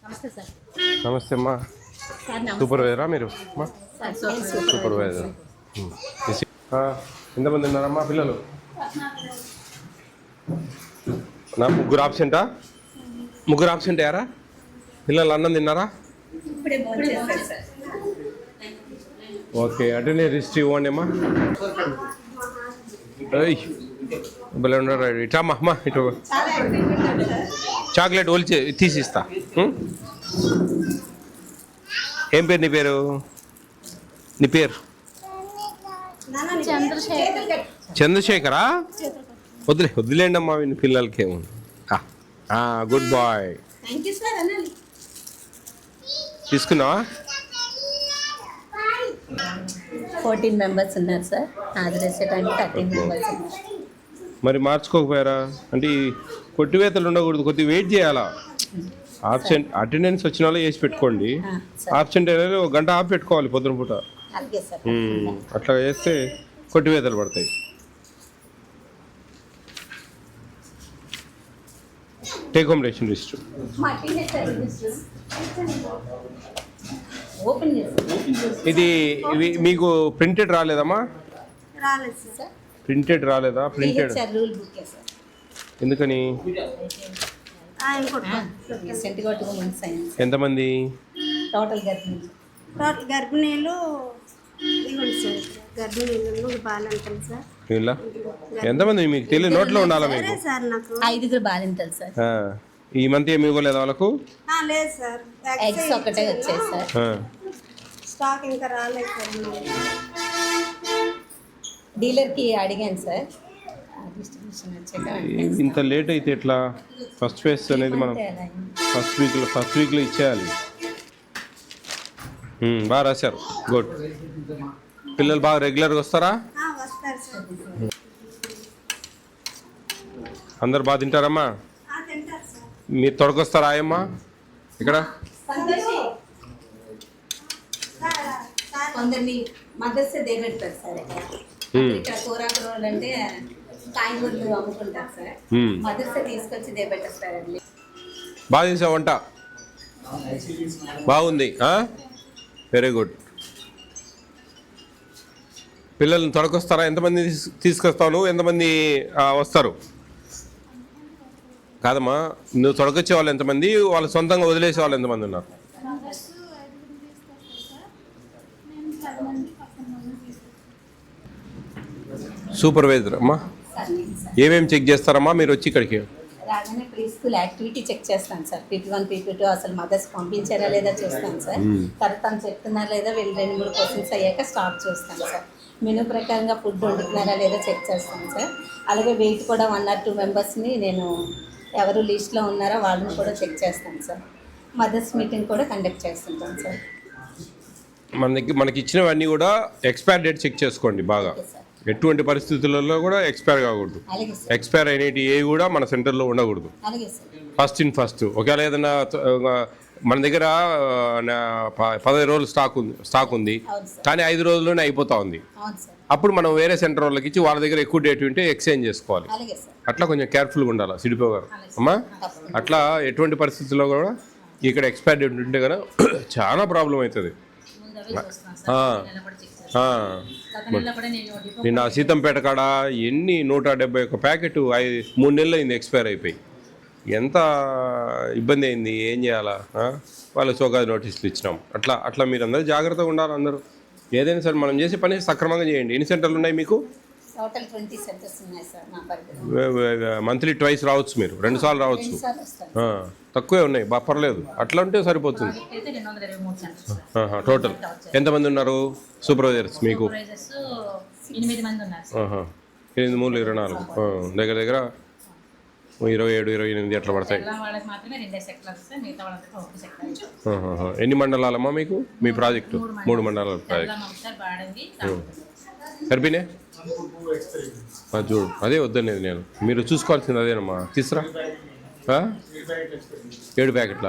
నమస్తే అమ్మా. సూపర్వైజరా మీరు? సూపర్వైజర్. ఎంతమంది ఉన్నారమ్మా పిల్లలు? నా ముగ్గురు ఆబ్సెంట్ అయ్యారా? పిల్లలు అన్నం తిన్నారా? ఓకే, అటెండెన్స్ హిస్టరీ ఇవ్వండి అమ్మా. భలే ఉన్నారు. ఇటమ్మా అమ్మా, ఇటు చాక్లెట్ ఒలిచి తీసిస్తా. ఏం పేరు నీ పేరు? నీ పేరు చంద్రశేఖరా? వదిలేండి అమ్మా, పిల్లలకి ఏముంది. Good boy. తీసుకున్నావా? 14 మెంబర్స్ ఉన్నారు సార్. హాజరు టైంకి 13 మెంబర్స్ ఉన్నారు. మరి మార్చుకోకపోయారా? అంటే కొట్టివేతలు ఉండకూడదు, కొద్దిగా వెయిట్ చేయాలా. అటెండెన్స్ వచ్చిన వాళ్ళు వేసి పెట్టుకోండి. ఆబ్సెంట్ అయినా ఒక గంట ఆఫ్ పెట్టుకోవాలి పొద్దున పూట. అట్లా చేస్తే కొట్టివేతలు పడతాయి. టేక్ హోమ్ రేషన్ లిస్ట్ ఇది మీకు ప్రింటెడ్ రాలేదమ్మా? ప్రింటెడ్ రాలేదా? ప్రింటెడ్ ఎందుకని? ఎంతమంది టోటల్ గర్భిణీలు ఎంతమంది మీకు తెలియదు? నోట్లో ఉండాలా మీకు? 5 బాలింతలు సార్. ఈ మంత్ ఏమి ఇవ్వలేదు వాళ్ళకు? లేదు సార్, ఎగ్స్ ఒకటే వచ్చాయి సార్. స్టాక్ ఇంకా రాలేదు సార్. డీలర్కి అడిగాను సార్, డిస్ట్రిబ్యూషన్ వచ్చాక. ఇంత లేట్ అయితే ఎట్లా? ఫస్ట్ ఫేజ్ అనేది మనం ఫస్ట్ వీక్లో ఇచ్చేయాలి. బాగా రాశారు, గుడ్. పిల్లలు బాగా రెగ్యులర్గా వస్తారా? వస్తారు సార్. అందరు బాగా తింటారమ్మా? తింటారు సార్. మీరు తొడకొస్తారా ఆయమ్మా ఇక్కడ? కొందరిని మదర్స్ దేపెడతారు సార్. ఇక్కడ కూరగాయలు అంటే కాయగూరలు అమ్ముకుంటారు సార్. మదర్స్ తీసుకొచ్చి దేపెట్టేస్తారండి. బాగా చేసావు వంట, బాగుంది, వెరీ గుడ్. పిల్లల్ని తొడకొస్తారా? ఎంతమంది తీసుకొస్తావు నువ్వు? ఎంతమంది వస్తారు? కాదమ్మా, నువ్వు తొడకొచ్చే వాళ్ళు ఎంతమంది? వాళ్ళు సొంతంగా వదిలేసే వాళ్ళు ఎంతమంది ఉన్నారు? సూపర్వైజర్ అమ్మా, ఏమేమి చెక్ చేస్తారమ్మా మీరు వచ్చి ఇక్కడికి? రాగానే ప్రీ స్కూల్ యాక్టివిటీ చెక్ చేస్తాను సార్. PP1 PP2 అసలు మదర్స్ పంపించారా లేదా చూస్తాను సార్. తర్వాత తను చెప్తున్నారా లేదా, వీళ్ళు 2-3 క్వశ్చన్స్ అయ్యాక స్టార్ట్ చూస్తాను సార్. మెనూ ప్రకారంగా ఫుడ్ వండుతున్నారా లేదా చెక్ చేస్తాను సార్. అలాగే వెయిట్ కూడా 1 or 2 మెంబర్స్ని నేను ఎవరు లిస్ట్లో ఉన్నారో వాళ్ళని కూడా చెక్ చేస్తాను సార్. మదర్స్ మీటింగ్ కూడా కండక్ట్ చేస్తుంటాను సార్. మనకి ఇచ్చినవన్నీ కూడా ఎక్స్పైర్ డేట్ చెక్ చేసుకోండి బాగా. ఎటువంటి పరిస్థితులలో కూడా ఎక్స్పైర్ కాకూడదు. ఎక్స్పైర్ అయినవి ఏవి కూడా మన సెంటర్లో ఉండకూడదు. First in first. ఒకవేళ ఏదైనా మన దగ్గర 15 రోజులు స్టాక్ ఉంది కానీ 5 రోజుల్లోనే అయిపోతా ఉంది, అప్పుడు మనం వేరే సెంటర్ వాళ్ళకి ఇచ్చి వాళ్ళ దగ్గర ఎక్కువ డేట్ ఉంటే ఎక్స్చేంజ్ చేసుకోవాలి. అట్లా కొంచెం కేర్ఫుల్గా ఉండాలి సిడిపో గారు అమ్మా. అట్లా ఎటువంటి పరిస్థితుల్లో కూడా ఇక్కడ ఎక్స్పైర్ డేట్ ఉంటే కదా చాలా ప్రాబ్లం అవుతుంది. నిన్న సీతంపేట కాడ 171 ప్యాకెట్ 3 నెలలు అయింది ఎక్స్పైర్ అయిపోయి. ఎంత ఇబ్బంది అయింది. ఏం చేయాలా? వాళ్ళకి సోకాజ్ నోటీసులు ఇచ్చినాం. అట్లా మీరు అందరూ జాగ్రత్తగా ఉండాలి. అందరూ ఏదైనా సరే మనం చేసే పని సక్రమంగా చేయండి. ఎన్ని సెంటర్లు ఉన్నాయి మీకు? టోటల్ 20 సెంటర్స్ ఉన్నాయి సార్ నా పరిధిలో. మంత్లీ ట్వైస్ రావచ్చు, మీరు 2 సార్లు రావచ్చు. తక్కువే ఉన్నాయి, పర్లేదు. అట్లా ఉంటే సరిపోతుంది. టోటల్ ఎంతమంది ఉన్నారు సూపర్వైజర్స్ మీకు? 8 మంది ఉన్నారు. 8 3 24 దగ్గర దగ్గర 27 28 అట్లా పడతాయి. ఎన్ని మండలాలమ్మా మీకు మీ ప్రాజెక్టు? 3 మండలాల ప్రాజెక్టు. సరిపోయినే చూడు, అదే వద్దనేది నేను. మీరు చూసుకోవాల్సింది అదేనమ్మా. తీసురా 7 ప్యాకెట్ల.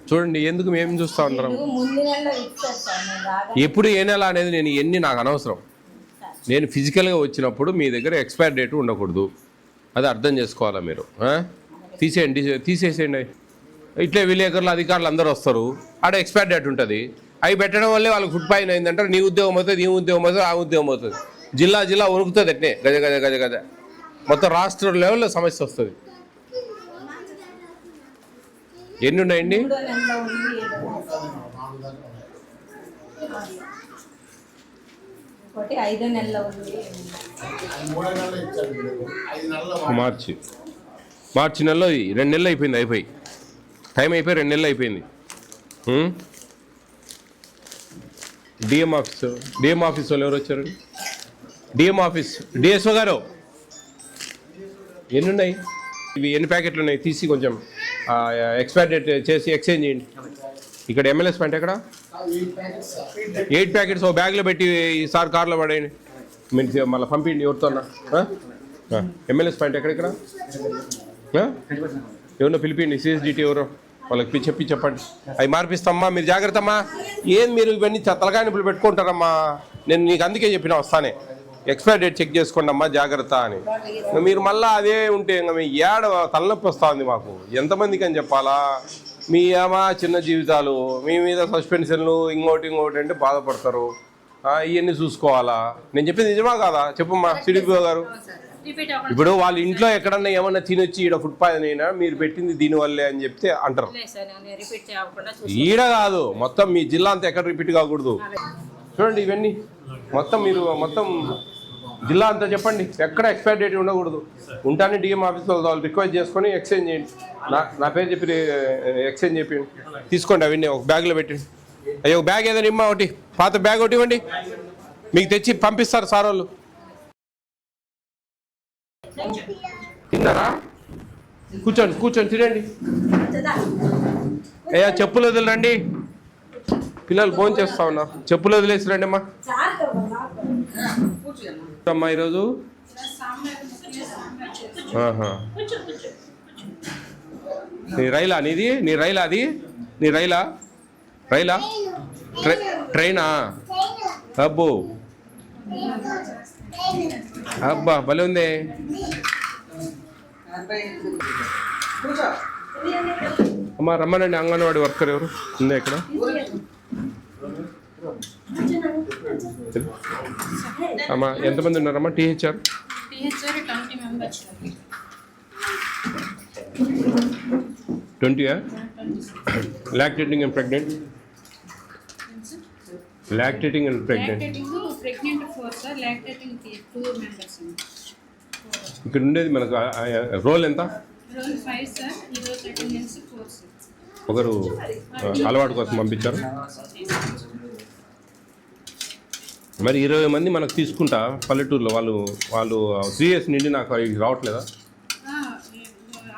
చూడండి, ఎందుకు మేము చూస్తూ ఉంటాం. ఎప్పుడు ఏ నెల అనేది నాకు అనవసరం. నేను ఫిజికల్గా వచ్చినప్పుడు మీ దగ్గర ఎక్స్పైర్ డేట్ ఉండకూడదు, అది అర్థం చేసుకోవాలా మీరు. తీసేసేయండి. ఇట్లే విలేకరులు అధికారులు అందరూ వస్తారు, ఆడ ఎక్స్పైర్ డేట్ ఉంటుంది. అవి పెట్టడం వల్లే వాళ్ళకి ఫుడ్ పాయిజన్ అయిందంటారు. నీ ఉద్యోగం అవుతుంది, ఈ ఉద్యోగం అవుతుంది, ఆ ఉద్యోగం అవుతుంది. జిల్లా వణుకుతుంది అట్నే గజ. మొత్తం రాష్ట్ర లెవెల్లో సమస్య వస్తుంది. ఎన్ని ఉన్నాయండి? 3వ నెలలో ఉంది, 7వ నెలలో. ఒకటి 5వ నెలలో ఉంది. మార్చి నెలలో 2 నెలలు అయిపోయింది. టైం అయిపోయి 2 నెలలు అయిపోయింది. డిఎం ఆఫీస్ వాళ్ళు ఎవరు వచ్చారు? డిఎం ఆఫీస్ డిఎస్ఓ గారు ఎన్ని ఉన్నాయి? ఇవి ఎన్ని ప్యాకెట్లు ఉన్నాయి? తీసి కొంచెం ఎక్స్పైర్ డేట్ చేసి ఎక్స్చేంజ్ చేయండి. ఇక్కడ ఎమ్మెల్యేస్ ప్యాంట్ ఎక్కడ? 8 ప్యాకెట్స్ ఓ బ్యాగ్లో పెట్టి ఈసారి కార్లో పడేయండి. మీరు మళ్ళీ పంపించండి ఎవరితోన్నా. ఎమ్మెల్యేస్ ప్యాంట్ ఎక్కడెక్కడ ఎవరినో పిలిపిండి, సిఎస్డిటీ ఎవరో వాళ్ళకి చెప్పండి. అవి మార్పిస్తామ్మా, మీరు జాగ్రత్త అమ్మా. ఏం మీరు ఇవన్నీ తలకాయ నొప్పులు పెట్టుకుంటారమ్మా? నేను నీకు అందుకే చెప్పిన వస్తానే, ఎక్స్పైర్ డేట్ చెక్ చేసుకోండి అమ్మా జాగ్రత్త అని. మీరు మళ్ళీ అదే ఉంటే ఇంకా మీ ఏడ తలనొప్పి వస్తుంది మాకు. ఎంతమందికి అని చెప్పాలా? మీ ఏమా చిన్న జీవితాలు, మీ మీద సస్పెన్షన్లు ఇంకోటి అంటే బాధపడతారు. ఇవన్నీ చూసుకోవాలా? నేను చెప్పింది నిజమా కాదా చెప్పమ్మా సిడిపిఓ గారు? ఇప్పుడు వాళ్ళ ఇంట్లో ఎక్కడన్నా ఏమన్నా తినొచ్చి ఈడ ఫుడ్ పాయిజన్ అయినా మీరు పెట్టింది దీనివల్లే అని చెప్తే అంటారు. ఈడ కాదు, మొత్తం మీ జిల్లా అంతా ఎక్కడ రిపీట్ కాకూడదు. చూడండి ఇవన్నీ మొత్తం మీరు జిల్లా అంతా చెప్పండి, ఎక్కడ ఎక్స్పైర్ డేట్ ఉండకూడదు. ఉంటానే డిఎం ఆఫీస్ వాళ్ళు రిక్వెస్ట్ చేసుకొని ఎక్స్చేంజ్ చేయండి. నా పేరు చెప్పి ఎక్స్చేంజ్ చేయండి. తీసుకోండి అవన్నీ ఒక బ్యాగ్లో పెట్టండి. అయ్యో ఒక బ్యాగ్ ఏదైనా ఇమ్మా, ఒకటి పాత బ్యాగ్ ఒకటి ఇవ్వండి, మీకు తెచ్చి పంపిస్తారు సార్ వాళ్ళు. తిన్నారా? కూర్చోండి తినండి. అయ్యా చెప్పులు వదిలేండి, పిల్లలు ఫోన్ చేస్తా ఉన్నారు. చెప్పులు వదిలేసి రండి అమ్మా. అమ్మా ఈరోజు నీ రైలా ట్రైనా? అబ్బా భలే ఉంది. అమ్మా రమ్మనండి, అంగన్వాడీ వర్కర్ ఎవరు ఉందా ఇక్కడ? అమ్మా ఎంతమంది ఉన్నారమ్మా? THR 20 lactating and pregnant. Lactating 4 sir, lactating 2 members. ఇక్కడ ఉండేది మనకు రోల్ ఎంత? రోల్ 5 సార్, ఈరోజు అటెండెన్స్ 4 సార్. ఒకరు అలవాటు కోసం పంపించారు. మరి 20 మంది మనకు తీసుకుంటా పల్లెటూరులో వాళ్ళు 3 years నుండి నాకు రావట్లేదా?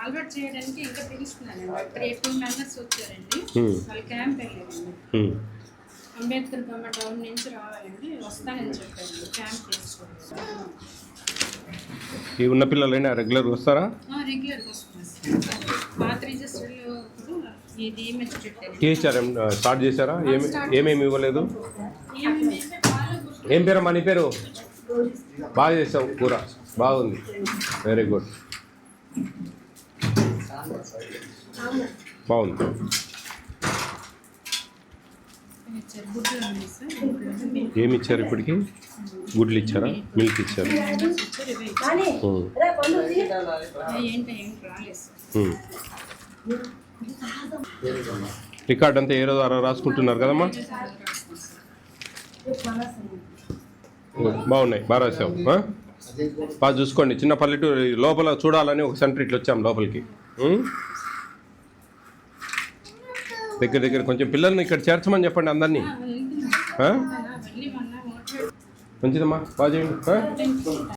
అలవాటు చేయడానికి ఇంకా పిలుస్తున్నాను. 2 మెంబర్స్ వచ్చారండి, వాళ్ళు క్యాంప్ వెళ్ళారండి. అంబేద్కర్ బొమ్మ టౌన్ నుంచి రావాలండి, వస్తానని చెప్పారు. క్యాంప్ చేసుకోవాలి. ఈ ఉన్న పిల్లలైనా రెగ్యులర్ వస్తారా? రెగ్యులర్గా వస్తున్నారు. పాత రిజిస్టర్లో ఇది టీహెచ్ఆర్ స్టార్ట్ చేశారా? ఏమేమి ఇవ్వలేదు? ఏం పేరమ్మా నీ పేరు? బాగా చేసావు, కూర బాగుంది, వెరీ గుడ్, బాగుంది. ఏమి ఇచ్చారు ఇప్పటికి? గుడ్లు ఇచ్చారా? మిల్క్ ఇచ్చారు? రికార్డ్ అంతా ఏ రోజు రాసుకుంటున్నారు కదమ్మా? బాగున్నాయి, బాగా రాసావు. బాగా చూసుకోండి. చిన్న పల్లెటూరు లోపల చూడాలని ఒక సెంటర్ ఇట్లా వచ్చాం లోపలికి. దగ్గర కొంచెం పిల్లల్ని ఇక్కడ చేర్చమని చెప్పండి అందరినీ. మంచిదమ్మా, బాగా చేయండి.